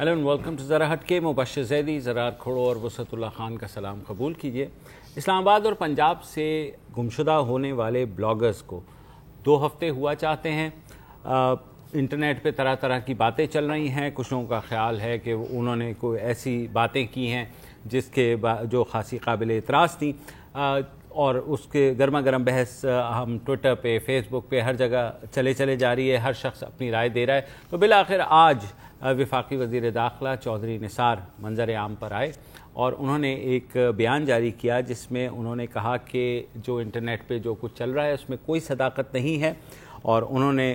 Hello and welcome to ذرا ہٹ کے. مبشر زیدی, زرار کھوڑو اور وسعت اللہ خان کا سلام قبول کیجیے. اسلام آباد اور پنجاب سے گمشدہ ہونے والے بلاگرز کو 2 ہفتے ہوا چاہتے ہیں. انٹرنیٹ پہ طرح طرح کی باتیں چل رہی ہیں. کچھ لوگوں کا خیال ہے کہ انہوں نے کوئی ایسی باتیں کی ہیں جس کے جو خاصی قابل اعتراض تھیں, اور اس کے گرما گرم بحث ہم ٹویٹر پہ, فیس بک پہ, ہر جگہ چلے جا رہی ہے. ہر شخص اپنی رائے دے رہا ہے. تو بالآخر آج وفاقی وزیر داخلہ چودھری نثار منظر عام پر آئے اور انہوں نے ایک بیان جاری کیا جس میں انہوں نے کہا کہ جو انٹرنیٹ پہ جو کچھ چل رہا ہے اس میں کوئی صداقت نہیں ہے, اور انہوں نے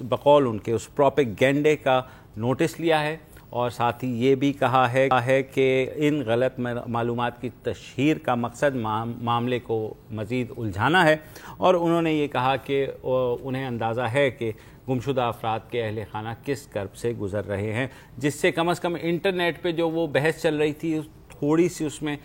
بقول ان کے اس پروپیگینڈے کا نوٹس لیا ہے, اور ساتھ ہی یہ بھی کہا ہے کہ ان غلط معلومات کی تشہیر کا مقصد معاملے کو مزید الجھانا ہے. اور انہوں نے یہ کہا کہ انہیں اندازہ ہے کہ گمشدہ افراد کے اہل خانہ کس کرب سے گزر رہے ہیں, جس سے کم از کم انٹرنیٹ پہ جو وہ بحث چل رہی تھی تھوڑی سی اس میں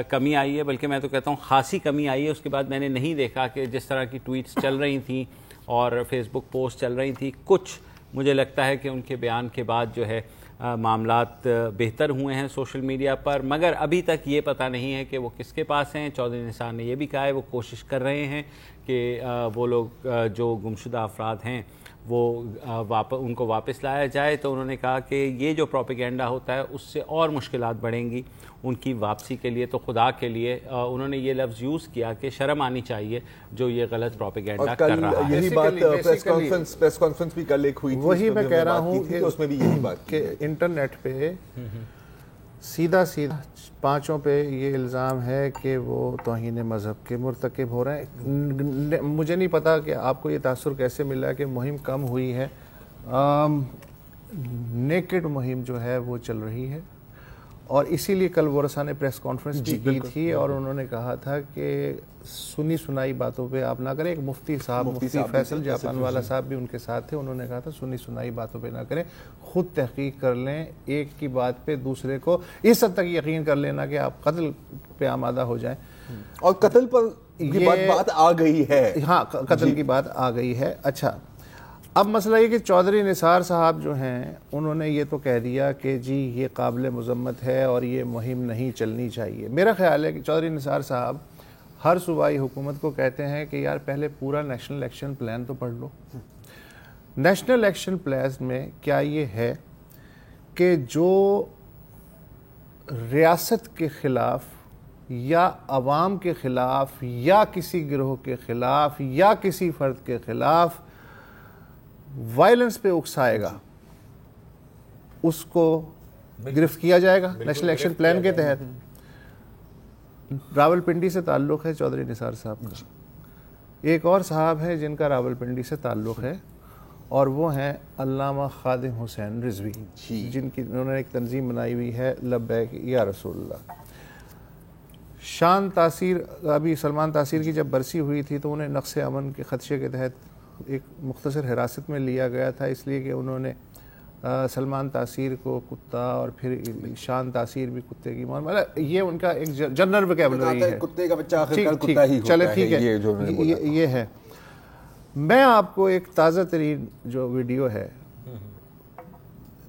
کمی آئی ہے, بلکہ میں تو کہتا ہوں خاصی کمی آئی ہے. اس کے بعد میں نے نہیں دیکھا کہ جس طرح کی ٹویٹس چل رہی تھیں اور فیس بک پوسٹ چل رہی تھی, کچھ مجھے لگتا ہے کہ ان کے بیان کے بعد جو ہے معاملات بہتر ہوئے ہیں سوشل میڈیا پر, مگر ابھی تک یہ پتہ نہیں ہے کہ وہ کس کے پاس ہیں. چودھری نثار نے یہ بھی کہا ہے وہ کوشش کر رہے ہیں کہ وہ لوگ جو گمشدہ افراد ہیں وہ ان کو واپس لایا جائے. تو انہوں نے کہا کہ یہ جو پروپیگینڈا ہوتا ہے اس سے اور مشکلات بڑھیں گی ان کی واپسی کے لیے. تو خدا کے لیے انہوں نے یہ لفظ یوز کیا کہ شرم آنی چاہیے جو یہ غلط پروپیگینڈا کر رہا ہے. یہی بات پریس کانفرنس بھی کل ایک ہوئی تھی, وہی میں کہہ رہا ہوں کہ اس میں بھی یہی بات کہ انٹرنیٹ پہ سیدھا پانچوں پہ یہ الزام ہے کہ وہ توہین مذہب کے مرتکب ہو رہے ہیں. مجھے نہیں پتا کہ آپ کو یہ تاثر کیسے ملا کہ مہم کم ہوئی ہے. نیکڈ مہم جو ہے وہ چل رہی ہے, اور اسی لیے کل ورثہ نے پریس کانفرنس بھی کی تھی اور انہوں نے کہا تھا کہ سنی سنائی باتوں پہ آپ نہ کریں. ایک مفتی فیصل جاپان والا صاحب بھی ان کے ساتھ تھے, انہوں نے کہا تھا سنی سنائی باتوں پہ نہ کریں, خود تحقیق کر لیں. ایک کی بات پہ دوسرے کو اس حد تک یقین کر لینا کہ آپ قتل پہ آمادہ ہو جائیں. اور قتل پر یہ بات آ گئی ہے. ہاں, قتل کی بات آ گئی ہے. اچھا, اب مسئلہ یہ کہ چودھری نثار صاحب جو ہیں انہوں نے یہ تو کہہ دیا کہ جی یہ قابل مذمت ہے اور یہ مہم نہیں چلنی چاہیے. میرا خیال ہے کہ چودھری نثار صاحب ہر صوبائی حکومت کو کہتے ہیں کہ یار پہلے پورا نیشنل ایکشن پلان تو پڑھ لو. نیشنل ایکشن پلان میں کیا یہ ہے کہ جو ریاست کے خلاف یا عوام کے خلاف یا کسی گروہ کے خلاف یا کسی فرد کے خلاف وائلنس پہ اکسائے گا اس کو گرفت کیا جائے گا نیشنل ایکشن پلان کے تحت. راول پنڈی سے تعلق ہے چودھری نثار صاحب کا. ایک اور صاحب ہے جن کا راول پنڈی سے تعلق ہے, اور وہ ہیں علامہ خادم حسین رضوی, جن کی انہوں نے ایک تنظیم بنائی ہوئی ہے لبیک یا رسول اللہ. شان تاثیر, ابھی سلمان تاثیر کی جب برسی ہوئی تھی تو انہیں نقص امن کے خدشے کے تحت ایک مختصر حراست میں لیا گیا تھا, اس لیے کہ انہوں نے سلمان تاثیر کو کتا اور پھر شان تاثیر بھی کتے کی مطلب یہ ان کا ایک جنرل ویکیبلری ہے. کتے کا بچہ آخر کتا ہی ہوتا ہے. چلے ٹھیک ہے, یہ ہے. میں آپ کو ایک تازہ ترین جو ویڈیو ہے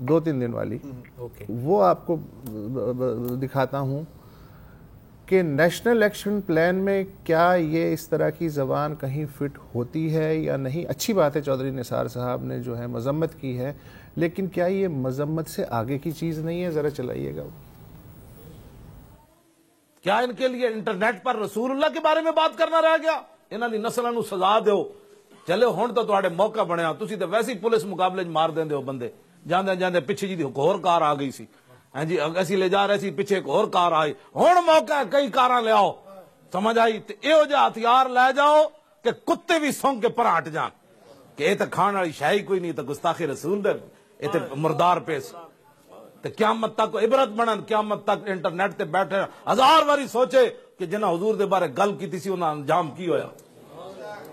2-3 دن والی وہ آپ کو دکھاتا ہوں کہ نیشنل ایکشن پلان میں کیا یہ اس طرح کی زبان کہیں فٹ ہوتی ہے یا نہیں. اچھی بات ہے چودھری نثار صاحب نے جو ہے مذمت کی ہے, لیکن کیا یہ مذمت سے آگے کی چیز نہیں ہے؟ ذرا چلائیے گا. کیا ان کے لیے انٹرنیٹ پر رسول اللہ کے بارے میں بات کرنا رہ گیا؟ انہاں دی نسلاں نوں سزا دیو. چلے ہن تو تہاڈے موقع بنیا, تسی تے ویسے ہی پولیس مقابلے چ مار دیندے ہو بندے. جاندے جاندے پیچھے جی دی ایک ہور کار آ گئی سی, ہاں جی اسی لے جا رہے سی, پیچھے ایک اور کار آئی. ہن موقع ہے کئی کاراں لے آؤ, سمجھ آئی؟ تے ایہو جہا ہتھیار لے جاؤ کہ کتے بھی سونگ کے پر ہٹ جان کہ اے تے کھان والی شے ہی کوئی نہیں, تے گستاخی رسول دے اے تے مردار پیس. تے قیامت تک عبرت بنن, قیامت تک انٹرنیٹ تے بیٹھے 1000 واری سوچے کہ جنہاں حضور دے بارے گل کیتی سی انہاں انجام کی ہویا.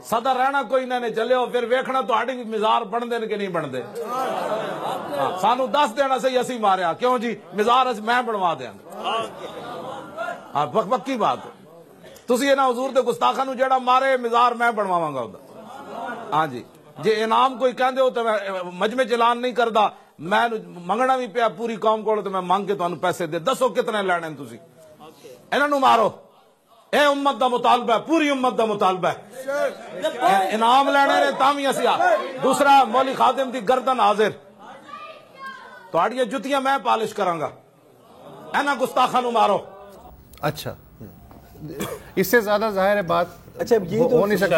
سدا رہنا کوئی نہ چلے ہو, پھر ویکھنا تہاڈی بھی مزار بن دے کہ نہیں بن دے. سانو دس دینا سی اسی ماریا کیوں جی مزار میں بنوا دیاں گا. پکی بات ہے. تسی انہاں حضور دے گستاخاں نوں جیڑا مارے مزار میں بنواواں گا. ہاں جی, جے انعام کوئی کہندے ہو تو میں مجمع اعلان نہیں کردا, میں منگنا بھی پیا پوری قوم کو تو میں مانگ کے تمہیں پیسے دے دسو کتنے لینے ہیں تسی انہاں نو مارو اے امت دا مطالبہ ہے پوری امت دا مطالبہ ہے انعام لینے نے تامی اسیا دوسرا مولی خادم دی گردن حاضر تہاڈیاں جتیاں میں پالش کراں گا انہاں گستاخاں نو مارو اچھا اس سے زیادہ ظاہر ہے بات اچھا یہ تو ہو نہیں سکتا.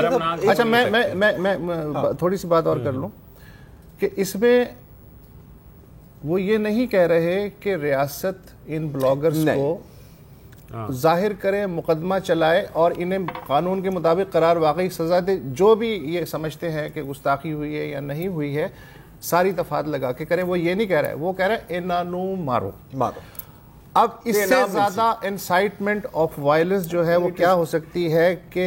اچھا میں تھوڑی سی بات اور کر لوں کہ اس میں وہ یہ نہیں کہہ رہے کہ ریاست ان بلاگرز کو ظاہر کرے مقدمہ چلائے اور انہیں قانون کے مطابق قرار واقعی سزا دے. جو بھی یہ سمجھتے ہیں کہ گستاخی ہوئی ہے یا نہیں ہوئی ہے ساری دفعات لگا کے کریں. وہ یہ نہیں کہہ رہے, وہ کہہ رہے انانو مارو. اب اس سے زیادہ انسائٹمنٹ آف وائلنس جو ہے وہ کیا ہو سکتی ہے کہ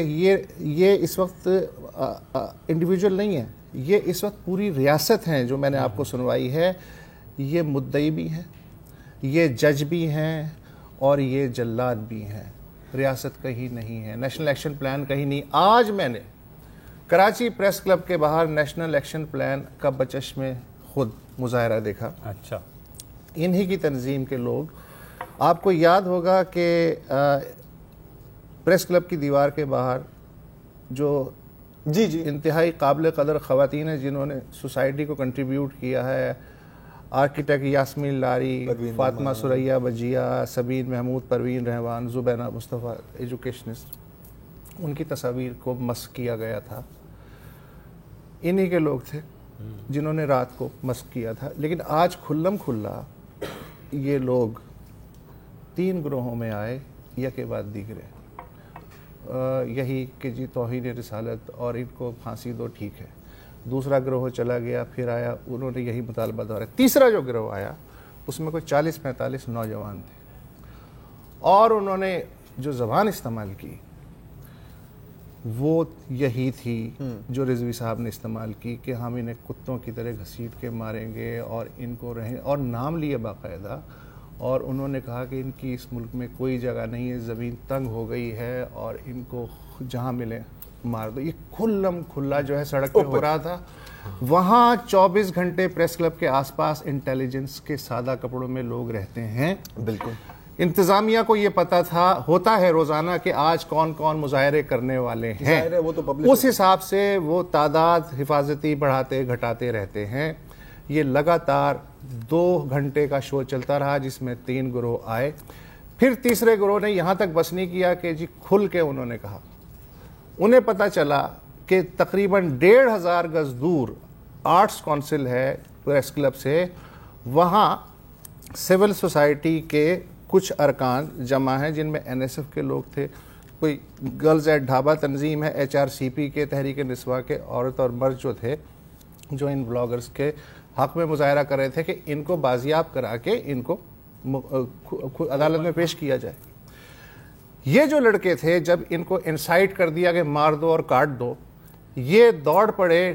یہ اس وقت انڈیویجول نہیں ہے, یہ اس وقت پوری ریاست ہیں جو میں نے آپ کو سنوائی ہے. یہ مدعی بھی ہیں, یہ جج بھی ہیں اور یہ جلاد بھی ہیں. ریاست کہیں نہیں ہے, نیشنل ایکشن پلان کہیں نہیں. آج میں نے کراچی پریس کلب کے باہر نیشنل ایکشن پلان کا بچش میں خود مظاہرہ دیکھا. اچھا انہی کی تنظیم کے لوگ. آپ کو یاد ہوگا کہ پریس کلب کی دیوار کے باہر جو جی انتہائی قابل قدر خواتین ہیں جنہوں نے سوسائٹی کو کنٹریبیوٹ کیا ہے, آرکیٹیکٹ یاسمین لاری, فاطمہ ثریا بجیا, سبین محمود, پروین رحمان, زبینہ مصطفیٰ ایجوکیشنسٹ, ان کی تصاویر کو مسخ کیا گیا تھا. انہی کے لوگ تھے جنہوں نے رات کو مسخ کیا تھا. لیکن آج کھلم کھلا یہ لوگ 3 گروہوں میں آئے یک کے بعد دیگرے, یہی کہ جی توہین رسالت اور ان کو پھانسی دو ٹھیک ہے. دوسرا گروہ چلا گیا, پھر آیا, انہوں نے یہی مطالبہ دہرایا. تیسرا جو گروہ آیا اس میں کوئی 40-45 نوجوان تھے اور انہوں نے جو زبان استعمال کی وہ یہی تھی جو رضوی صاحب نے استعمال کی کہ ہم انہیں کتوں کی طرح گھسیٹ کے ماریں گے اور ان کو رہیں, اور نام لیے باقاعدہ. اور انہوں نے کہا کہ ان کی اس ملک میں کوئی جگہ نہیں ہے, زمین تنگ ہو گئی ہے اور ان کو جہاں ملے مار دو. یہ کھلم کھلا جو ہے سڑک پہ ہو رہا تھا. وہاں 24 گھنٹے پریس کلب کے آس پاس انٹیلیجنس کے سادہ کپڑوں میں لوگ رہتے ہیں. بالکل انتظامیہ کو یہ پتا تھا, ہوتا ہے روزانہ کہ آج کون کون مظاہرے کرنے والے ہیں, اس حساب سے وہ تعداد حفاظتی بڑھاتے گھٹاتے رہتے ہیں. یہ لگاتار 2 گھنٹے کا شو چلتا رہا جس میں 3 گروہ آئے. پھر تیسرے گروہ نے یہاں تک بس نہیں کیا کہ جی کھل کے انہوں نے کہا. انہیں پتا چلا کہ تقریباً 1,500 گز دور آرٹس کونسل ہے پریس کلب سے, وہاں سول سوسائٹی کے کچھ ارکان جمع ہیں جن میں NSF کے لوگ تھے, کوئی گرلز ایٹ ڈھابا تنظیم ہے, HRCP کے, تحریک نسواں کے عورت اور مرد جو تھے جو ان بلاگرز کے حق میں مظاہرہ کر رہے تھے کہ ان کو بازیاب کرا کے ان کو عدالت میں پیش کیا جائے. یہ جو لڑکے تھے جب ان کو انسائٹ کر دیا کہ مار دو اور کاٹ دو, یہ دوڑ پڑے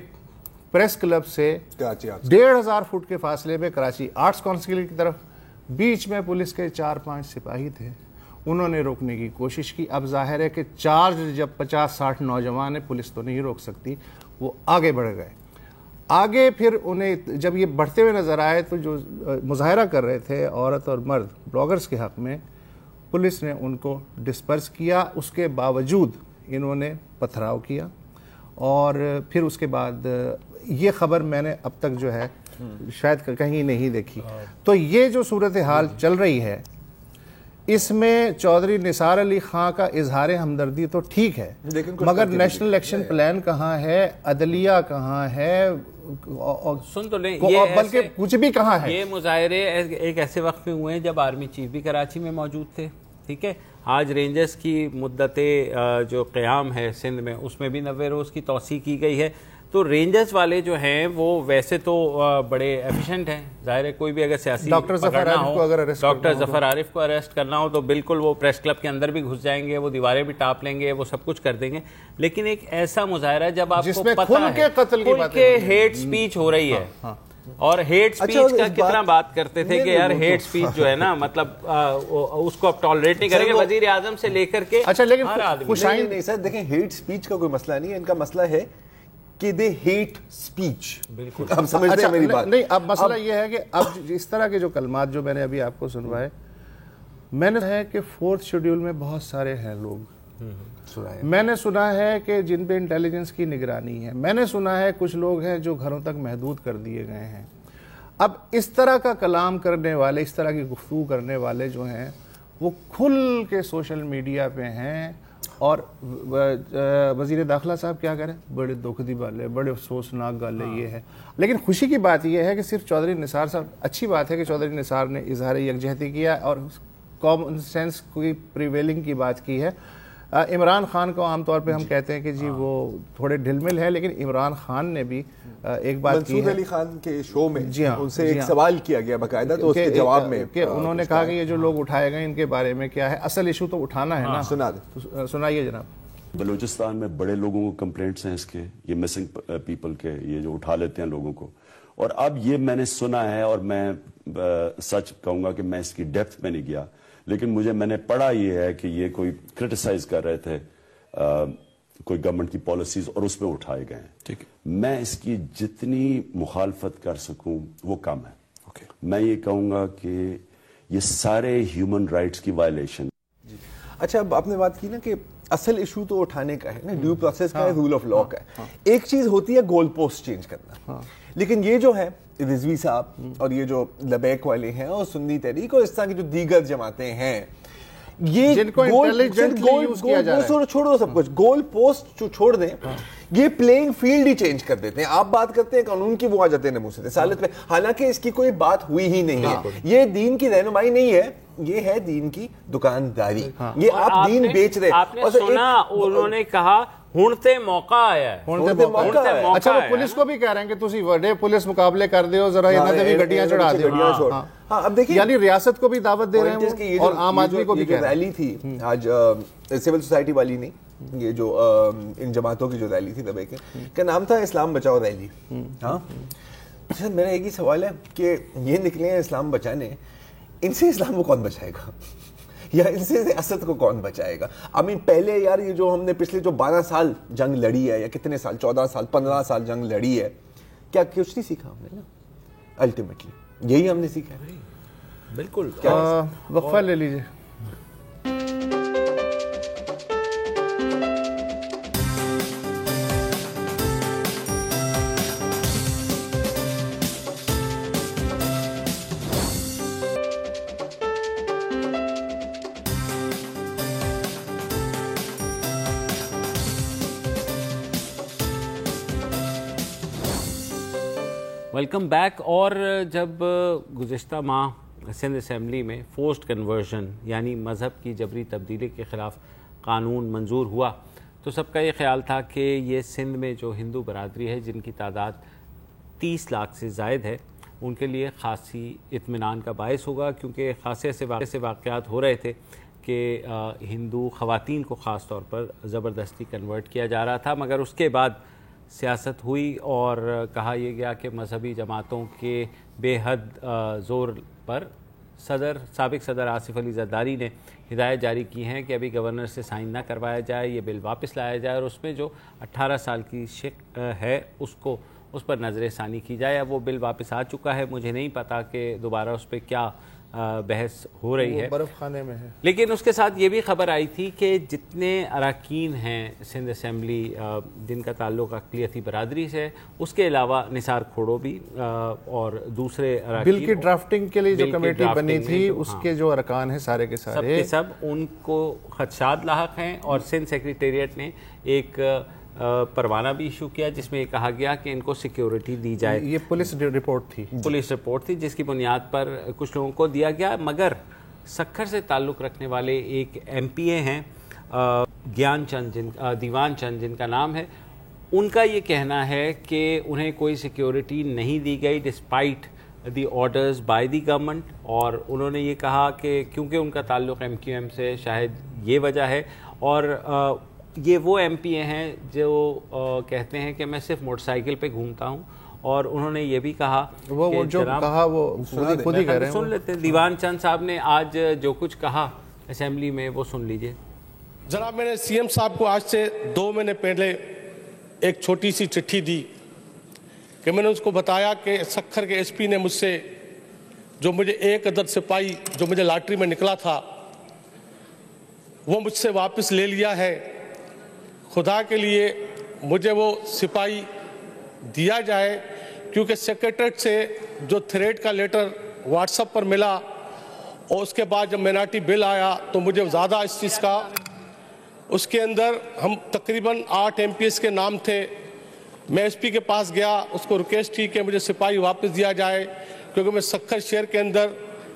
پریس کلب سے 1,500 فٹ کے فاصلے میں کراچی آرٹس کونسل کی طرف. بیچ میں پولیس کے 4-5 سپاہی تھے, انہوں نے روکنے کی کوشش کی. اب ظاہر ہے کہ چارج جب 50-60 نوجوان ہیں, پولیس تو نہیں روک سکتی, وہ آگے بڑھ گئے. آگے پھر انہیں جب یہ بڑھتے ہوئے نظر آئے تو جو مظاہرہ کر رہے تھے عورت اور مرد بلاگرز کے حق میں, پولیس نے ان کو ڈسپرس کیا. اس کے باوجود انہوں نے پتھراؤ کیا اور پھر اس کے بعد یہ خبر میں نے اب تک جو ہے شاید کہیں نہیں دیکھی. تو یہ جو صورتحال چل رہی ہے اس میں چودھری نثار علی خان کا اظہار ہمدردی تو ٹھیک ہے, مگر نیشنل ایکشن پلان کہاں ہے, عدلیہ کہاں ہے, سن تو لیں, بلکہ کچھ بھی کہاں ہے. یہ مظاہرے ایک ایسے وقت میں ہوئے ہیں جب آرمی چیف بھی کراچی میں موجود تھے. ٹھیک ہے, آج رینجرز کی مدت جو قیام ہے سندھ میں اس میں بھی 90 روز کی توسیع کی گئی ہے. تو رینجرز والے جو ہیں وہ ویسے تو بڑے ایفیشنٹ ہیں, ظاہر ہے کوئی بھی اگر سیاسی ڈاکٹر ظفر عارف کو اریسٹ کرنا ہو تو بالکل وہ پریس کلب کے اندر بھی گھس جائیں گے, وہ دیواریں بھی ٹاپ لیں گے, وہ سب کچھ کر دیں گے. لیکن ایک ایسا مظاہرہ جب آپ کو پتہ ہے کہ ہیٹ سپیچ ہو رہی ہے, اور ہیٹ سپیچ کا کتنا بات کرتے تھے کہ یار ہیٹ سپیچ جو ہے نا مطلب اس کو اب ٹالریٹ نہیں کریں گے, وزیر اعظم سے لے کر کے. اچھا لیکن نہیں سر دیکھیں, ہیٹ سپیچ کا کوئی مسئلہ نہیں ہے, ان کا مسئلہ ہے کہ دے ہیٹ اسپیچ. بالکل آپ سمجھتے ہیں میری بات؟ نہیں, اب مسئلہ یہ ہے کہ اب اس طرح کے جو کلمات جو میں نے ابھی آپ کو سنوائے, میں نے ہے کہ 4th شیڈول میں بہت سارے ہیں لوگ, میں نے سنا ہے کہ جن پہ انٹیلیجنس کی نگرانی ہے, میں نے سنا ہے کچھ لوگ ہیں جو گھروں تک محدود کر دیے گئے ہیں. اب اس طرح کا کلام کرنے والے, اس طرح کی گفتگو کرنے والے جو ہیں وہ کھل کے سوشل میڈیا پہ ہیں, اور وزیر داخلہ صاحب کیا کہہ رہے ہیں, بڑے دکھ دی بات ہے, بڑے افسوسناک گل ہے یہ ہے. لیکن خوشی کی بات یہ ہے کہ صرف چودھری نثار صاحب, اچھی بات ہے کہ چودھری نثار نے اظہار یکجہتی کیا اور کامن سینس کی پریویلنگ کی بات کی ہے. عمران خان کو عام طور پہ ہم کہتے ہیں کہ جی وہ تھوڑے ڈھل مل ہے, لیکن عمران خان نے بھی ایک بات کی ہے, منصور علی خان کے شو میں جی ہاں, ان سے ایک سوال کیا گیا باقاعدہ, تو اس کے جواب میں کہ انہوں نے کہا کہ یہ جو لوگ اٹھائے گئے ان کے بارے میں کیا ہے, اصل ایشو تو اٹھانا ہے نا. سنا دیں, سنائیے جناب. بلوچستان میں بڑے لوگوں کو کمپلینٹس ہیں اس کے, یہ مسنگ پیپل کے, یہ جو اٹھا لیتے ہیں لوگوں کو. اور اب یہ میں نے سنا ہے, اور میں سچ کہوں گا کہ میں اس کی ڈیپتھ میں نہیں گیا, لیکن میں نے پڑھا یہ ہے کہ یہ کوئی کرٹیسائز کر رہے تھے کوئی گورنمنٹ کی پالیسیز, اور اس میں اٹھائے گئے ہیں. ٹھیک, میں اس کی جتنی مخالفت کر سکوں وہ کم ہے. میں یہ کہوں گا کہ یہ سارے ہیومن رائٹس کی وائلیشن. اچھا, اب آپ نے بات کی نا کہ اصل ایشو تو اٹھانے کا ہے نا, ڈیو پروسیس کا ہے, رول آف لا کا ہے. ایک چیز ہوتی ہے گول پوسٹ چینج کرنا, لیکن یہ جو ہے رضوی صاحب اور یہ جو لبیک والے ہیں اور سنی تحریک اور اس طرح کی جو دیگر جماعتیں ہیں, یہ جن کو انٹیلیجنٹلی یوز کیا جا رہا ہے, چھوڑ دو سب کچھ, گول پوسٹ جو چھوڑ دیں, یہ پلینگ فیلڈ ہی چینج کر دیتے ہیں. آپ بات کرتے ہیں قانون کی, وہ آ جاتے ہیں نموذج رسالت پہ, حالانکہ اس کی کوئی بات ہوئی ہی نہیں ہے. یہ دین کی رہنمائی نہیں ہے, یہ ہے دین کی دکانداری. یہ آپ دین بیچ رہے. آپ نے سنا انہوں نے کہا ہونتے موقع آیا ہے. اچھا, وہ پولیس کو بھی کہہ رہے ہیں کہ تسی وڈے پولیس مقابلے کر دیو, ذرا انہاں تے بھی گڈیاں چڑھا دیو. ہاں, اب دیکھیں, یعنی ریاست کو بھی دعوت دے رہے ہیں اور عام آدمی کو بھی کہہ رہے ہیں. ریلی تھی آج سول سوسائٹی والی نہیں, یہ جو ان جماعتوں کی جو ریلی تھی دبے کے نام تھا اسلام بچاؤ ریلی. ہاں, میرا ایک ہی سوال ہے کہ یہ نکلے ہیں اسلام بچانے, ان سے اسلام کو کون بچائے گا, یا ان سے ریاست کو کون بچائے گا؟ پہلے یار یہ جو ہم نے پچھلے جو 12 سال جنگ لڑی ہے, یا کتنے سال, 14 سال 15 سال جنگ لڑی ہے, کیا کچھ نہیں سیکھا ہم نے نا؟ الٹیمیٹلی یہی ہم نے سیکھا ہے. بالکل. وقفہ لے لیجیے. Welcome back. اور جب گزشتہ ماہ سندھ اسمبلی میں فورسڈ کنورژن یعنی مذہب کی جبری تبدیلی کے خلاف قانون منظور ہوا, تو سب کا یہ خیال تھا کہ یہ سندھ میں جو ہندو برادری ہے جن کی تعداد 30 لاکھ سے زائد ہے, ان کے لیے خاصی اطمینان کا باعث ہوگا, کیونکہ خاصے ایسے واقعات ہو رہے تھے کہ ہندو خواتین کو خاص طور پر زبردستی کنورٹ کیا جا رہا تھا. مگر اس کے بعد سیاست ہوئی اور کہا یہ گیا کہ مذہبی جماعتوں کے بے حد زور پر سابق صدر آصف علی زرداری نے ہدایت جاری کی ہیں کہ ابھی گورنر سے سائن نہ کروایا جائے, یہ بل واپس لایا جائے, اور اس میں جو 18 سال کی شک ہے اس پر نظر ثانی کی جائے. اب وہ بل واپس آ چکا ہے, مجھے نہیں پتا کہ دوبارہ اس پہ کیا بحث ہو رہی ہے, برف خانے میں ہے. لیکن اس کے ساتھ یہ بھی خبر آئی تھی کہ جتنے اراکین ہیں سندھ اسمبلی جن کا تعلق اقلیتی برادری سے, اس کے علاوہ نثار کھوڑو بھی اور دوسرے اراکین, بل کی ڈرافٹنگ کے لیے جو کمیٹی بنی تھی اس کے جو ارکان ہیں سارے کے سارے سب کے سب ان کو خدشات لاحق ہیں. اور سندھ سیکریٹریٹ نے ایک پروانہ بھی ایشو کیا جس میں یہ کہا گیا کہ ان کو سیکیورٹی دی جائے. یہ پولیس رپورٹ تھی جس کی بنیاد پر کچھ لوگوں کو دیا گیا. مگر سکھر سے تعلق رکھنے والے ایک ایم پی اے ہیں دیوان چند جن کا نام ہے, ان کا یہ کہنا ہے کہ انہیں کوئی سیکیورٹی نہیں دی گئی despite the orders by the government. اور انہوں نے یہ کہا کہ کیونکہ ان کا تعلق ایم کیو ایم سے شاید یہ وجہ ہے, اور یہ وہ ایم پی اے ہیں جو کہتے ہیں کہ میں صرف موٹر سائیکل پہ گھومتا ہوں. اور انہوں نے یہ بھی کہا وہ جو کہا وہ خود ہی کہہ رہے ہیں, سن لیتے ہیں. دیوان چند صاحب نے آج جو کچھ کہا اسمبلی میں وہ سن لیجئے. جناب, میں نے سی ایم صاحب کو آج سے 2 مہینے پہلے ایک چھوٹی سی چٹھی دی کہ میں نے اس کو بتایا کہ سکھر کے ایس پی نے مجھ سے جو مجھے 1 عدد سپاہی جو مجھے لاٹری میں نکلا تھا وہ مجھ سے واپس لے لیا ہے، خدا کے لیے مجھے وہ سپاہی دیا جائے، کیونکہ سیکریٹریٹ سے جو تھریٹ کا لیٹر واٹس ایپ پر ملا اور اس کے بعد جب میناٹی بل آیا تو مجھے زیادہ اس چیز کا، اس کے اندر ہم تقریباً 8 MPs کے نام تھے. میں ایس پی کے پاس گیا، اس کو ریکویسٹ کی کہ مجھے سپاہی واپس دیا جائے، کیونکہ میں سکھر شہر کے اندر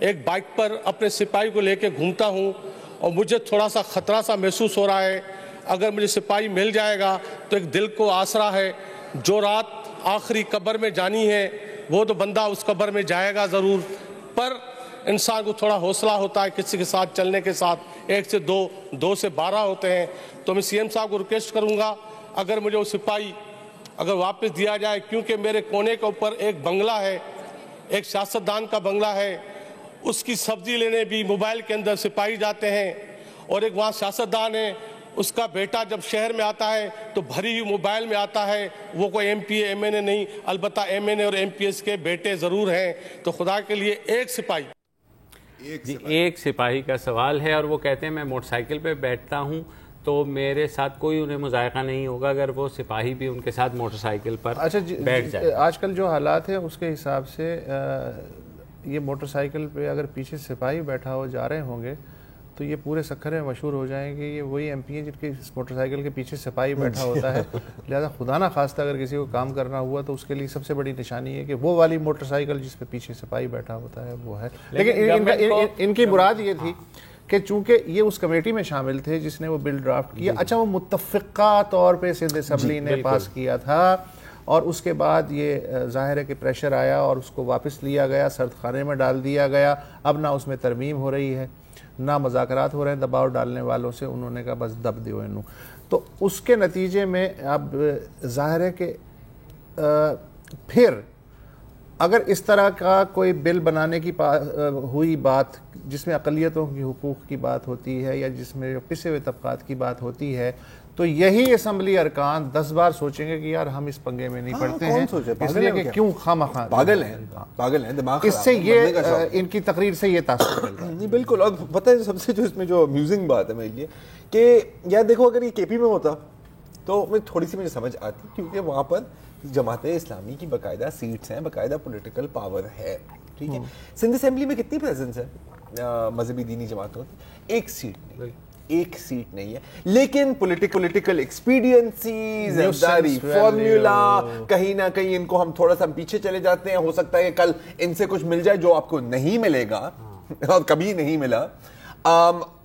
ایک بائک پر اپنے سپاہی کو لے کے گھومتا ہوں اور مجھے تھوڑا سا خطرہ سا محسوس ہو رہا ہے. اگر مجھے سپاہی مل جائے گا تو ایک دل کو آسرا ہے. جو رات آخری قبر میں جانی ہے وہ تو بندہ اس قبر میں جائے گا ضرور، پر انسان کو تھوڑا حوصلہ ہوتا ہے کسی کے ساتھ چلنے کے ساتھ. 1 سے 2، 2 سے 12 ہوتے ہیں. تو میں سی ایم صاحب کو ریکویسٹ کروں گا اگر مجھے وہ سپاہی اگر واپس دیا جائے، کیونکہ میرے کونے کے اوپر ایک بنگلہ ہے، ایک سیاستدان کا بنگلہ ہے، اس کی سبزی لینے بھی موبائل کے اندر سپاہی جاتے ہیں، اور ایک وہاں سیاستدان ہے، اس کا بیٹا جب شہر میں آتا ہے تو بھری ہوئی موبائل میں آتا ہے. وہ کوئی ایم پی ایم این اے نہیں، البتہ ایم این اے اور ایم پی ایس کے بیٹے ضرور ہیں. تو خدا کے لیے ایک سپاہی کا سوال ہے، اور وہ کہتے ہیں میں موٹر سائیکل پہ بیٹھتا ہوں تو میرے ساتھ کوئی انہیں مذائقہ نہیں ہوگا اگر وہ سپاہی بھی ان کے ساتھ موٹر سائیکل پر بیٹھ جائے. آج کل جو حالات ہیں اس کے حساب سے یہ موٹر سائیکل پہ اگر پیچھے سپاہی بیٹھا ہو جا رہے ہوں گے تو یہ پورے سکھر میں مشہور ہو جائیں گے. یہ وہی ایم پی ہیں جن کے موٹر سائیکل کے پیچھے سپاہی بیٹھا ہوتا ہے. لہذا خدا نہ خواستہ اگر کسی کو کام کرنا ہوا تو اس کے لیے سب سے بڑی نشانی ہے کہ وہ والی موٹر سائیکل جس پہ پیچھے سپاہی بیٹھا ہوتا ہے وہ ہے. لیکن ان کی مراد یہ تھی کہ چونکہ یہ اس کمیٹی میں شامل تھے جس نے وہ بل ڈرافٹ کیا. اچھا، وہ متفقہ طور پہ سندھ اسمبلی نے پاس کیا تھا اور اس کے بعد یہ ظاہر ہے کہ پریشر آیا اور اس کو واپس لیا گیا، سرد خانے میں ڈال دیا گیا. اب نہ اس میں ترمیم ہو رہی ہے نہ مذاکرات ہو رہے ہیں دباؤ ڈالنے والوں سے. انہوں نے کہا بس دب دیو انہوں. تو اس کے نتیجے میں اب ظاہر ہے کہ پھر اگر اس طرح کا کوئی بل بنانے کی ہوئی بات جس میں اقلیتوں کی حقوق کی بات ہوتی ہے یا جس میں پسے ہوئے طبقات کی بات ہوتی ہے تو یہی اسمبلی ارکان 10 بار سوچیں گے کہ یار ہم اس پنگے میں نہیں پڑتے ہیں، اس لیے کہ کیوں خواہ پاگل ہیں دماغ. اس سے یہ ان کی تقریر سے یہ تاثر ملتا ہے. نہیں بالکل. اور پتہ ہے سب سے جو اس میں جو امیوزنگ بات ہے میرے لیے کہ یار دیکھو اگر یہ کے پی میں ہوتا تو میں تھوڑی سی مجھے سمجھ آتی، کیونکہ وہاں پر جماعت اسلامی کی باقاعدہ سیٹس ہیں، باقاعدہ پولیٹیکل پاور ہے. ٹھیک ہے، سندھ اسمبلی میں کتنی پریزنس ہے مذہبی دینی جماعتوں کی؟ ایک سیٹ نہیں ہے. لیکن پولیٹیکل ایکسپیڈینسی، زرداری فارمولا، کہیں نہ کہیں ان کو ہم تھوڑا سا پیچھے چلے جاتے ہیں. ہو سکتا ہے کہ کل ان سے کچھ مل جائے جو آپ کو نہیں ملے گا اور کبھی نہیں ملا،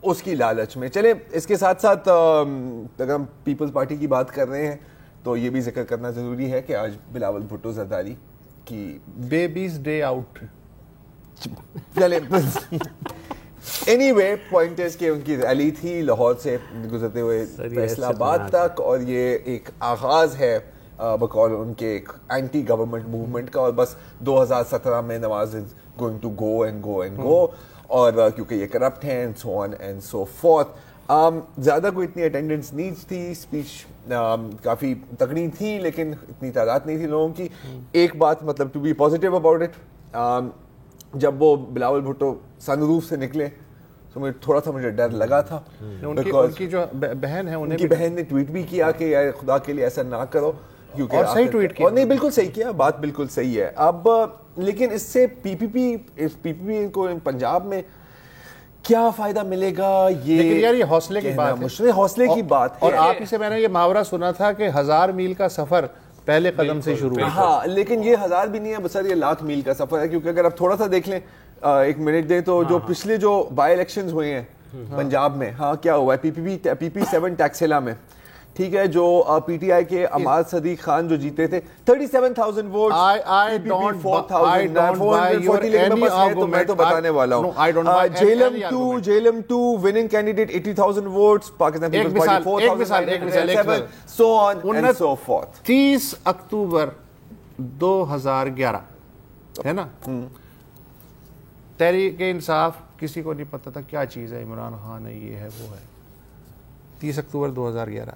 اس کی لالچ میں. چلیں اس کے ساتھ ساتھ اگر ہم پیپلز پارٹی کی بات کر رہے ہیں تو یہ بھی ذکر کرنا ضروری ہے کہ آج بلاول بھٹو زرداری کی بیبیز ڈے آؤٹ. چلے اینی وے پوائنٹ ہے کہ ان کی ریلی تھی لاہور سے گزرتے ہوئے فیصلہ آباد تک، اور یہ ایک آغاز ہے بقول ان کے ایک اینٹی گورنمنٹ موومنٹ کا. اور بس 2017 میں Nawaz is going to go and go and go, اور کیونکہ یہ کرپٹ ہیں and so on and so forth. زیادہ کوئی اتنی اٹینڈنس نہیں تھی، اسپیچ کافی تگڑی تھی لیکن اتنی تعداد نہیں تھی لوگوں کی. ایک بات مطلب to be positive about it, جب وہ بلاول بھٹو سن روف سے نکلے تو تھوڑا سا مجھے ڈر لگا تھا. ان کی جو بہن ہے ان کی بہن نے ٹویٹ بھی کیا کہ یار خدا کے لیے ایسا نہ کرو، کیونکہ اور صحیح ٹویٹ کیا. اور نہیں بالکل صحیح کیا، بات بالکل صحیح ہے. اب لیکن اس سے پی پی پی کو پنجاب میں کیا فائدہ ملے گا؟ یہ حوصلے کی بات ہے، حوصلے کی بات ہے. اور آپ ہی سے میں نے یہ محاورہ سنا تھا کہ 1000 میل کا سفر پہلے قدم سے شروع ہے. ہاں لیکن یہ 1000 بھی نہیں ہے، بس یہ 1,00,000 میل کا سفر ہے. کیونکہ اگر آپ تھوڑا سا دیکھ لیں، ایک منٹ دیں، تو جو پچھلے جو بائی الیکشنز ہوئے ہیں پنجاب میں، ہاں کیا ہوا ہے، پی پی 7 ٹیکسلا میں، ٹھیک ہے، جو پی ٹی آئی کے اماد صدیق خان جو جیتے تھے 37,000 ووٹس، میں تو بتانے والا ہوں. Jhelum 2 winning candidate 80,000 votes, Pakistan People's Party 4,007 so on and so forth. 30 اکتوبر 2011 ہے نا، تحریک انصاف کسی کو نہیں پتا تھا کیا چیز ہے، عمران خان ہے، یہ ہے وہ ہے. 30 اکتوبر 2011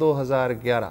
2011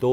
2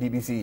BBC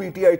PTI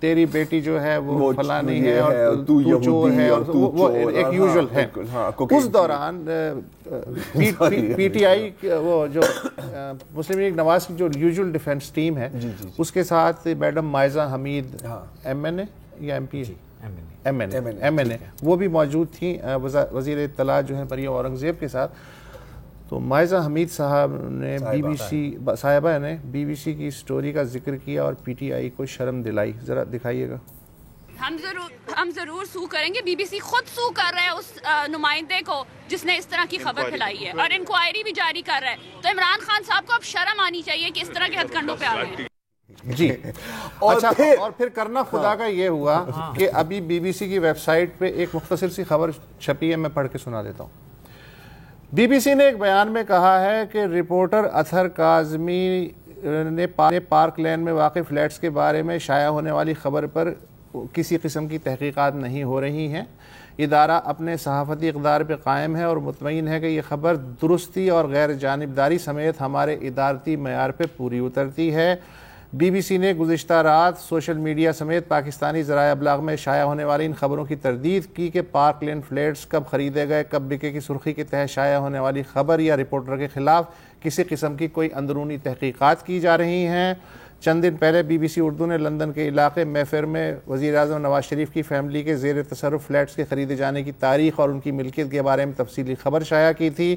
تیری بیٹی جو ہے وہ فلانی ہے اور تو چور ہے, اور وہ ایک یوزول ہے. اس دوران پی ٹی آئی وہ جو مسلم لیگ نواز کی جو یوزول ڈیفنس ٹیم ہے اس کے ساتھ میڈم مائزہ حمید ایم این اے یا ایم پی ایم این اے وہ بھی موجود تھیں وزیر اطلاع جو ہیں مریم اورنگزیب کے ساتھ. تو مائزہ حمید صاحب نے صاحبہ نے بی بی سی کی اسٹوری کا ذکر کیا اور پی ٹی آئی کو شرم دلائی. ذرا دکھائیے گا. ہم ضرور سو کریں گے. بی بی سی خود سو کر رہا ہے اس نمائندے کو جس نے اس طرح کی خبر پھیلائی ہے, اور انکوائری بھی جاری کر رہا ہے. تو عمران خان صاحب کو اب شرم آنی چاہیے کہ اس طرح کے ہتھ کنڈوں پہ آ رہے ہیں. جی اچھا, اور پھر کرنا خدا کا یہ ہوا کہ ابھی بی بی سی کی ویب سائٹ پہ ایک مختصر سی خبر چھپی ہے, میں پڑھ کے سنا دیتا ہوں. بی بی سی نے ایک بیان میں کہا ہے کہ رپورٹر اطہر کاظمی نے پارک لین میں واقع فلیٹس کے بارے میں شائع ہونے والی خبر پر کسی قسم کی تحقیقات نہیں ہو رہی ہیں. ادارہ اپنے صحافتی اقدار پہ قائم ہے اور مطمئن ہے کہ یہ خبر درستی اور غیر جانبداری سمیت ہمارے ادارتی معیار پہ پوری اترتی ہے. بی بی سی نے گزشتہ رات سوشل میڈیا سمیت پاکستانی ذرائع ابلاغ میں شائع ہونے والی ان خبروں کی تردید کی کہ پارک لین فلیٹس کب خریدے گئے, کب بکے کی سرخی کے تحت شائع ہونے والی خبر یا رپورٹر کے خلاف کسی قسم کی کوئی اندرونی تحقیقات کی جا رہی ہیں. چند دن پہلے بی بی سی اردو نے لندن کے علاقے میفیر میں وزیر اعظم نواز شریف کی فیملی کے زیر تصرف فلیٹس کے خریدے جانے کی تاریخ اور ان کی ملکیت کے بارے میں تفصیلی خبر شائع کی تھی.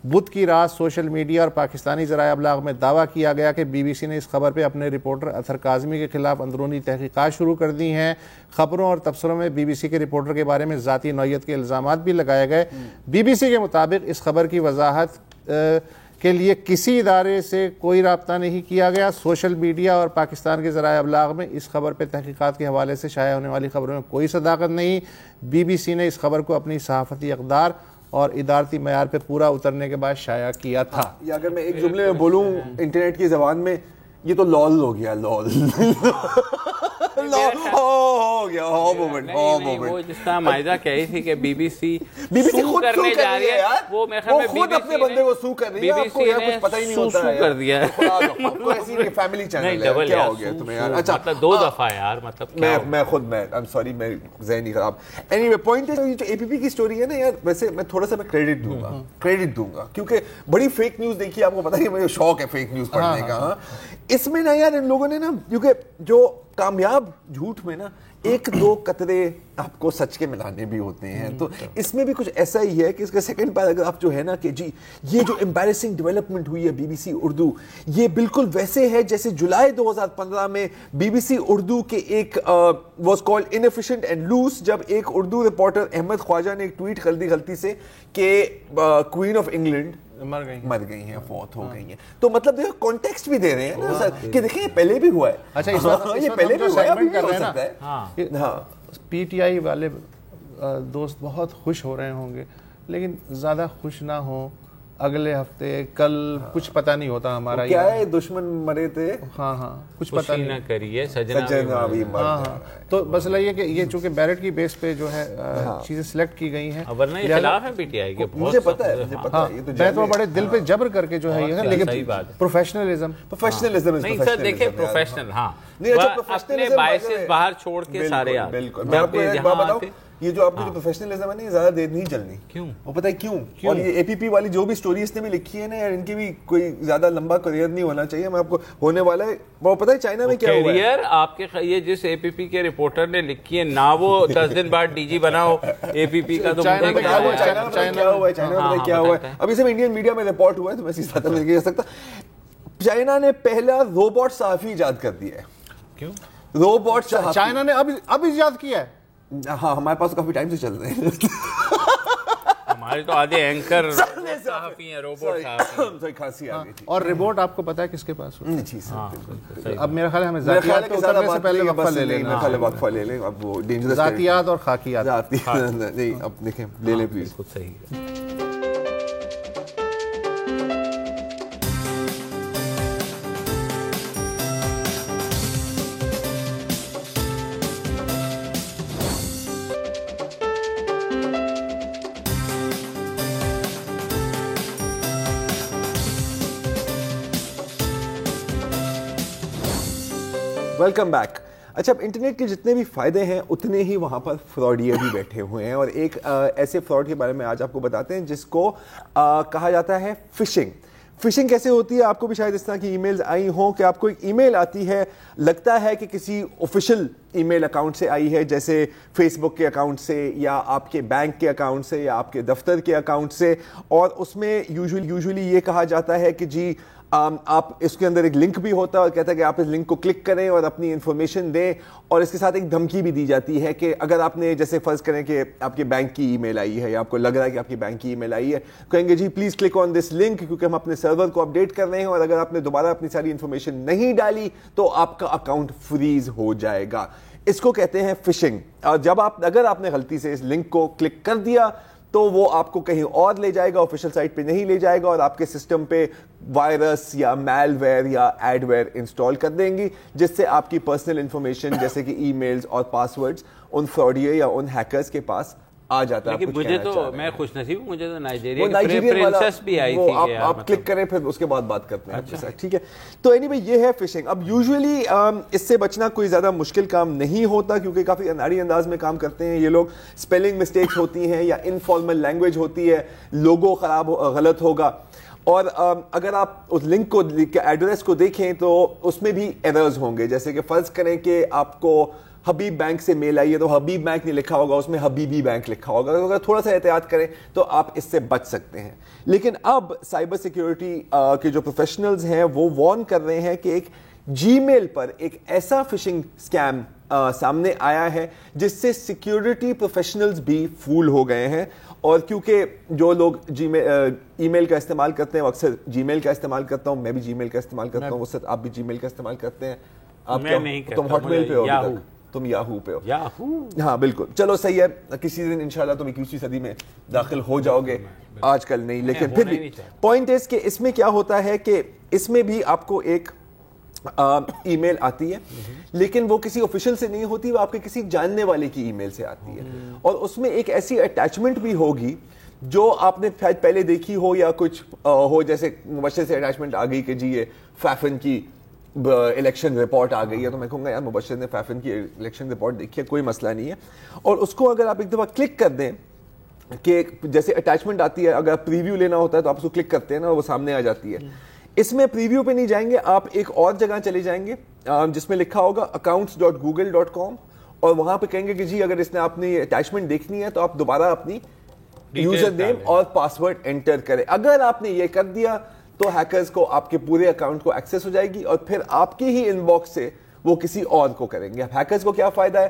بدھ کی رات سوشل میڈیا اور پاکستانی ذرائع ابلاغ میں دعویٰ کیا گیا کہ بی بی سی نے اس خبر پہ اپنے رپورٹر اطہر کاظمی کے خلاف اندرونی تحقیقات شروع کر دی ہیں. خبروں اور تبصروں میں بی بی سی کے رپورٹر کے بارے میں ذاتی نوعیت کے الزامات بھی لگائے گئے. بی بی سی کے مطابق اس خبر کی وضاحت کے لیے کسی ادارے سے کوئی رابطہ نہیں کیا گیا. سوشل میڈیا اور پاکستان کے ذرائع ابلاغ میں اس خبر پہ تحقیقات کے حوالے سے شائع ہونے والی خبروں میں کوئی صداقت نہیں. بی بی سی نے اس خبر کو اپنی صحافتی اقدار اور ادارتی معیار پہ پورا اترنے کے بعد شائع کیا تھا. یا اگر میں ایک جملے میں بولوں انٹرنیٹ کی زبان میں, یہ تو لول ہو گیا. لول ہو گیا. وہ جس طرح مائزہ کہی تھی کہ بی بی سی خود کرنے جا رہی ہے, وہ میرے خیال میں خود اپنے بندے کو سو کر رہی ہے. آپ کو یار کچھ پتہ ہی نہیں ہوتا ہے. کر دیا تو ایسی کہ فیملی چینل ہے, کیا ہو گیا تمہیں یار. اچھا مطلب 2 دفعہ یار, مطلب میں خود آئی ایم سوری, میں ذہن نہیں خراب. اینی وے پوائنٹ ہے جو اے پی پی کی اسٹوری ہے نا یار, ویسے میں تھوڑا سا میں کریڈٹ دوں گا کیونکہ بڑی فیک نیوز دیکھی. آپ کو پتہ ہے مجھے شوق ہے فیک نیوز پڑھنے کا. اس میں نا یار ان لوگوں نے نا, کیونکہ جو کامیاب جھوٹ میں نا 1-2 قطرے آپ کو سچ کے ملانے بھی ہوتے ہیں, تو اس میں بھی کچھ ایسا ہی ہے کہ اس کا سیکنڈ پیراگراف جو ہے نا کہ جی یہ جو امبیرسنگ ڈیولپمنٹ ہوئی ہے بی بی سی اردو, یہ بالکل ویسے ہے جیسے جولائی 2015 میں بی بی سی اردو کے ایک was called inefficient and loose, جب ایک اردو رپورٹر احمد خواجہ نے ایک ٹویٹ کر دی غلطی سے کہ کوئین آف انگلینڈ مر گئی ہیں, فوت ہو گئی ہیں. تو مطلب دیکھو کانٹیکسٹ بھی دے رہے ہیں نا سر کہ دیکھیں یہ پہلے بھی ہوا ہے. اچھا یہ پہلے بھی ہوا ہے, ابھی بھی ہو سکتا ہے. ہاں پی ٹی آئی والے دوست بہت خوش ہو رہے ہوں گے, لیکن زیادہ خوش نہ ہوں. اگلے ہفتے کل کچھ پتہ نہیں ہوتا ہمارا, کیا ہے دشمن مرے تھے. ہاں کچھ پتہ نہیں. نہ کریے سجنا بھی مر گیا. تو مسئلہ یہ کہ یہ چونکہ میرٹ کی بیس پہ جو ہے چیزیں سلیکٹ کی گئی ہیں, ورنہ یہ خلاف ہے پی ٹی آئی کے. مجھے پتہ ہے میں تو بڑے دل پہ جبر کر کے جو ہے یہ, لیکن پروفیشنلزم نہیں سر, دیکھیں پروفیشنل, ہاں اپنے بائسز باہر چھوڑ کے سارے. بالکل. میں آپ کو ایک بات بتاؤں, یہ جو آپ کی جو پروفیشنلزم ہے نا, یہ زیادہ دیر نہیں چلنی. کیوں؟ وہ پتہ ہے کیوں؟ اور یہ اے پی پی والی جو بھی اسٹوری اس نے بھی لکھی ہے نا یار, ان کی بھی کوئی زیادہ لمبا کریئر نہیں ہونا چاہیے. میں آپ کو ہونے والا ہے, وہ پتہ ہے چائنا میں کیا ہوا ہے. کریئر آپ کے یہ جس اے پی پی کے رپورٹر نے لکھی ہے نا, وہ 10 دن بعد ڈی جی بنا ہو اے پی پی کا, تو چائنا میں کیا ہوا ہے. ابھی سے انڈین میڈیا میں رپورٹ ہوا ہے, تو میں اسی بات میں نہیں کہہ سکتا. چائنا نے پہلا روبوٹ صحافی ایجاد کر دیا ہے. کیوں روبوٹ چائنا نے اب ایجاد کیا ہے؟ ہاں ہمارے پاس کافی ٹائم سے چل رہے ہیں. ہمارے تو آدھے اینکر صحافی ہیں, روبوٹ صحافی. کھانسی آ گئی تھی. اور رپورٹ آپ کو پتا ہے کس کے پاس ہوتا ہے؟ جی سر. اب میرا خیال ہے ہمیں ذاتیات پہ اترنے سے پہلے وقفہ لے لیں. اب وہ ڈینجرس ذاتیات اور خاکیات نہیں, اب دیکھیں لے لیں پلیز. خود صحیح ہے. Welcome back. اچھا اب انٹرنیٹ کے جتنے بھی فائدے ہیں اتنے ہی وہاں پر فراڈیے بھی بیٹھے ہوئے ہیں, اور ایک ایسے فراڈ کے بارے میں آج آپ کو بتاتے ہیں جس کو کہا جاتا ہے فشنگ. فشنگ کیسے ہوتی ہے؟ آپ کو بھی شاید اس طرح کی ای میلز آئی ہوں کہ آپ کو ایک ای میل آتی ہے, لگتا ہے کہ کسی آفیشیل ای میل اکاؤنٹ سے آئی ہے, جیسے فیس بک کے اکاؤنٹ سے یا آپ کے بینک کے اکاؤنٹ سے یا آپ کے دفتر کے اکاؤنٹ سے, اور اس میں یوزلی یہ کہا جاتا ہے کہ جی آپ اس کے اندر ایک لنک بھی ہوتا ہے اور کہتا ہے کہ آپ اس لنک کو کلک کریں اور اپنی انفارمیشن دیں, اور اس کے ساتھ ایک دھمکی بھی دی جاتی ہے کہ اگر آپ نے, جیسے فرض کریں کہ آپ کے بینک کی ای میل آئی ہے یا آپ کو لگ رہا ہے کہ آپ کی بینک کی ای میل آئی ہے, کہیں گے جی please click on this link, کیونکہ ہم اپنے سرور کو اپڈیٹ کر رہے ہیں اور اگر آپ نے دوبارہ اپنی ساری انفارمیشن نہیں ڈالی تو آپ کا اکاؤنٹ فریز ہو جائے گا. اس کو کہتے ہیں فشنگ. اور جب اگر آپ نے غلطی سے اس لنک کو کلک کر دیا تو وہ آپ کو کہیں اور لے جائے گا, آفیشیل سائٹ پہ نہیں لے جائے گا, اور آپ کے سسٹم پہ وائرس یا میل ویئر یا ایڈ ویئر انسٹال کر دیں گی, جس سے آپ کی پرسنل انفارمیشن جیسے کہ ای میلز اور پاس ورڈز ان فراڈیے یا ان ہیکرز کے پاس آ جاتا ہے. لیکن مجھے تو, میں خوش نصیب ہوں, مجھے تو نائجیریا کی پرنسس بھی آئی تھی, آپ کلک کریں پھر اس کے بعد بات کرتے ہیں. اچھا ٹھیک ہے. تو اینی وے یہ ہے فشنگ. اب یوزلی اس سے بچنا کوئی زیادہ مشکل کام نہیں ہوتا, کیونکہ کافی اناڑی انداز میں کام کرتے ہیں یہ لوگ. اسپیلنگ مسٹیکس ہوتی ہیں یا انفارمل لینگویج ہوتی ہے, لوگو غلط ہوگا, اور اگر آپ اس لنک کو ایڈریس کو دیکھیں تو اس میں بھی ایررز ہوں گے. جیسے کہ فرض کریں کہ آپ کو حبیب بینک سے میل آئی ہے تو حبیب بینک نہیں لکھا ہوگا, اس میں حبیبی بینک لکھا ہوگا. اگر تھوڑا سا احتیاط کریں تو آپ اس سے بچ سکتے ہیں. لیکن اب سائبر سیکیورٹی کے جو پروفیشنلز ہیں وہ وارن کر رہے ہیں کہ ایک جی میل پر ایک ایسا فشنگ اسکیم سامنے آیا ہے جس سے سیکیورٹی پروفیشنلز بھی فول ہو گئے ہیں. اور کیونکہ جو لوگ ای میل کا استعمال کرتے ہیں, اکثر جی میل کا استعمال کرتا ہوں, میں بھی جی میل کا استعمال کرتا ہوں, وسط آپ بھی جی میل کا استعمال کرتے ہیں. آپ تم ہاٹ میل پہ ہو, تم یاہو پہ ہو. ہاں بالکل, چلو صحیح ہے, کسی دن انشاءاللہ تم 21ویں صدی میں داخل ہو جاؤ گے, آج کل نہیں. لیکن پھر بھی پوائنٹ اس کہ اس میں کیا ہوتا ہے کہ اس میں بھی آپ کو ایک ای میل آتی ہے, لیکن وہ کسی آفیشیل سے نہیں ہوتی, وہ آپ کے کسی جاننے والے کی ای میل سے آتی ہے, اور اس میں ایک ایسی اٹیچمنٹ بھی ہوگی جو آپ نے پہلے دیکھی ہو یا کچھ ہو, جیسے مبشر سے اٹیچمنٹ آ گئی کہ جی یہ فیفن کی الیکشن رپورٹ آ گئی ہے, تو میں کہوں گا یار مبشر نے فیفن کی الیکشن رپورٹ دیکھی ہے, کوئی مسئلہ نہیں ہے. اور اس کو اگر آپ ایک دفعہ کلک کر دیں کہ جیسے اٹیچمنٹ آتی ہے, اگر پریویو لینا ہوتا ہے تو آپ اس کو کلک کرتے ہیں نا, وہ سامنے آ جاتی ہے. اس میں پریویو پہ نہیں جائیں گے, آپ ایک اور جگہ چلے جائیں گے جس میں لکھا ہوگا accounts.google.com, اور وہاں پہ کہیں گے کہ جی اگر اس نے آپ نے یہ اٹیچمنٹ دیکھنی ہے تو آپ دوبارہ اپنی یوزر نیم اور پاسورڈ انٹر کریں. اگر آپ نے یہ کر دیا تو ہیکرز کو آپ کے پورے اکاؤنٹ کو ایکسس ہو جائے گی, اور پھر آپ کی ہی ان باکس سے وہ کسی اور کو کریں گے. ہیکرز کو کیا فائدہ ہے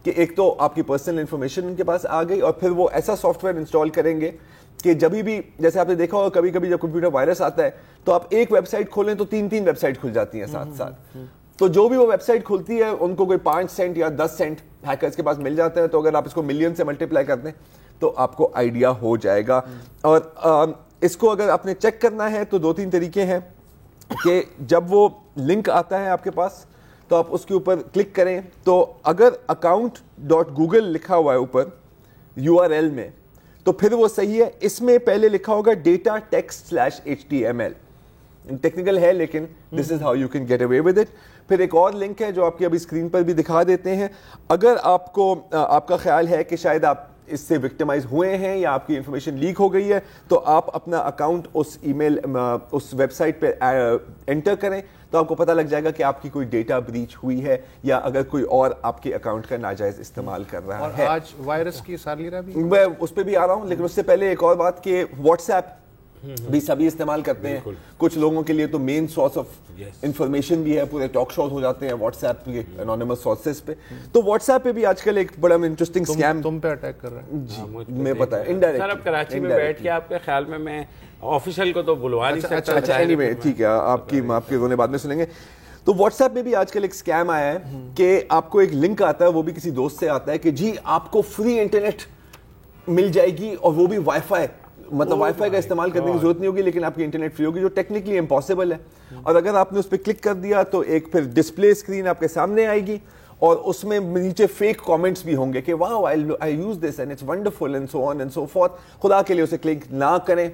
کہ ایک تو آپ کی پرسنل انفارمیشن ان کے پاس آ گئی, اور پھر وہ ایسا سافٹ ویئر انسٹال کریں گے کہ جبھی بھی, جیسے آپ نے دیکھا ہوگا کبھی کبھی جب کمپیوٹر وائرس آتا ہے تو آپ ایک ویب سائٹ کھولیں تو 3 ویب سائٹ کھل جاتی ہیں ساتھ ساتھ. تو جو بھی وہ ویب سائٹ کھلتی ہے ان کو کوئی 5 سینٹ یا 10 سینٹ ہیکرز کے پاس مل جاتے ہیں. تو اگر آپ اس کو ملین سے ملٹیپلائی کر دیں تو آپ کو آئیڈیا ہو جائے گا. اور اس کو اگر آپ نے چیک کرنا ہے تو 2-3 طریقے ہیں کہ جب وہ لنک آتا ہے آپ کے پاس تو آپ اس کے اوپر کلک کریں, تو اگر account.google لکھا ہوا ہے اوپر URL میں تو پھر وہ صحیح ہے. اس میں پہلے لکھا ہوگا data text/html, ٹیکنیکل ہے لیکن this is how you can get away with it. پھر ایک اور لنک ہے جو آپ کی ابھی اسکرین پر بھی دکھا دیتے ہیں. اگر آپ کو آپ کا خیال ہے کہ شاید آپ اس سے وکٹمائز ہوئے ہیں یا آپ کی انفارمیشن لیک ہو گئی ہے تو آپ اپنا اکاؤنٹ اس ای میل اس ویب سائٹ پہ انٹر کریں, تو آپ کو پتہ لگ جائے گا کہ آپ کی کوئی ڈیٹا بریچ ہوئی ہے یا اگر کوئی اور آپ کے اکاؤنٹ کا ناجائز استعمال کر رہا ہے. اور آج وائرس کی سالگرہ بھی میں اس پہ بھی آ رہا ہوں, لیکن اس سے پہلے ایک اور بات کہ واٹس ایپ بھی سبھی استعمال کرتے ہیں. کچھ لوگوں کے لیے تو مین سورس آف انفارمیشن بھی ہے, پورے ٹاک شوز ہو جاتے ہیں واٹس ایپ کے انونیمس سورسز پہ. تو واٹس ایپ پہ بھی آج کل ایک بڑا انٹرسٹنگ اسکیم تم پہ اٹیک کر رہے ہیں. جی میں پتا ہے انڈائریکٹ. سر اب کراچی میں بیٹھ کے آپ کے خیال میں آفیشیل کو تو بلوا نہیں سکتا. اچھا اینی وے ٹھیک ہے, آپ کے رونے بعد میں سنیں گے. تو واٹس ایپ میں بھی آج کل ایک اسکیم آیا ہے کہ آپ کو ایک لنک آتا ہے, وہ بھی کسی دوست سے آتا ہے کہ جی آپ کو فری انٹرنیٹ مل جائے گی, اور وہ بھی وائی فائی, مطلب وائی فائی کا استعمال کرنے کی ضرورت نہیں ہوگی لیکن آپ کی انٹرنیٹ فری ہوگی, جو ٹیکنیکلی امپاسبل ہے. اور اگر آپ نے اس پہ کلک کر دیا تو ایک پھر ڈسپلے اسکرین آپ کے سامنے آئے گی, اور اس میں نیچے فیک کامنٹس بھی ہوں گے کہ wow I use this and it's wonderful and so on and so forth. خدا کے لیے اسے کلک نہ کریں.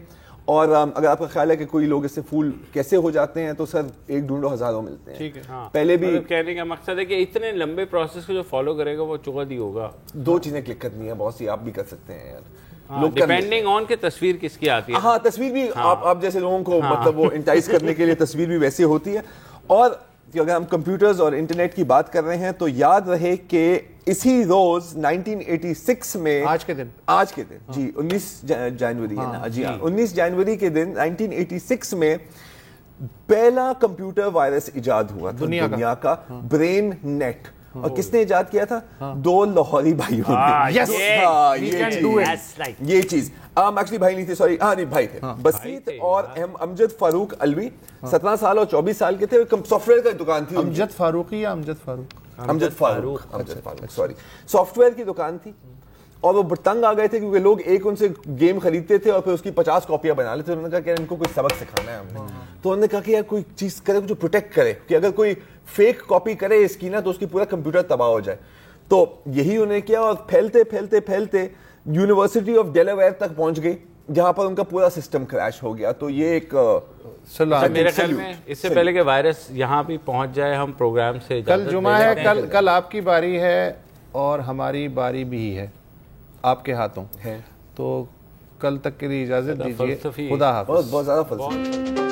اور اگر آپ کا خیال ہے کہ کوئی لوگ اس سے فول کیسے ہو جاتے ہیں تو سر ایک ڈھونڈو ہزاروں ملتے ہیں. ٹھیک ہے. پہلے بھی کہنے کا مقصد ہے کہ اتنے لمبے پروسیس کو جو فالو کرے گا وہ چغد ہی ہوگا. 2 چیزیں کلک کرنی ہیں, بہت سی آپ بھی کر سکتے ہیں یار, ڈیپینڈنگ آن کہ تصویر کس کی آتی ہے. ہاں تصویر بھی آپ جیسے لوگوں کو مطلب وہ انٹائز کرنے کے لیے تصویر بھی ویسے ہوتی ہے. اور اگر ہم کمپیوٹرز اور انٹرنیٹ کی بات کر رہے ہیں تو یاد رہے کہ اسی روز 1986 میں آج کے دن جی 19 جنوری ہے نا جی 19 جنوری کے دن 1986 میں پہلا کمپیوٹر وائرس ایجاد ہوا تھا دنیا کا, برین نیٹ. اور کس نے ایجاد کیا تھا؟ 2 لاہوری بھائیوں نے. یہ چیز ایکچولی بھائی نہیں تھے, سوری ہاں نہیں بھائی تھے, بسیط اور امجد فاروق الوی. 17 سال اور 24 سال کے تھے. سافٹ ویئر کی دکان تھی. امجد فاروقی یا امجد فاروق سوری, سافٹ ویئر کی دکان تھی. اور وہ تنگ آ گئے تھے کیونکہ لوگ ایک ان سے گیم خریدتے تھے اور پھر اس کی 50 کاپیاں بنا لیتے. انہوں نے کہا کہ ان کو کوئی سبق سکھانا ہے ہم نے. تو انہوں نے کہا کہ یار کوئی چیز کرے جو پروٹیکٹ کرے, کہ اگر کوئی فیک کاپی کرے اس کی نا تو اس کی پورا کمپیوٹر تباہ ہو جائے. تو یہی انہوں نے کیا, اور پھیلتے یونیورسٹی آف ڈیلاویئر تک پہنچ گئی جہاں پر ان کا پورا سسٹم کریش ہو گیا. تو یہ ایک میرے خیال میں اس سے پہلے کہ وائرس یہاں بھی پہنچ جائے ہم پروگرام سے کل جمعہ ہے, کل آپ کی باری ہے اور ہماری باری بھی ہے, آپ کے ہاتھوں ہے. تو کل تک کے لیے اجازت دیجیے. خدا حافظ. بہت زیادہ فلسفہ.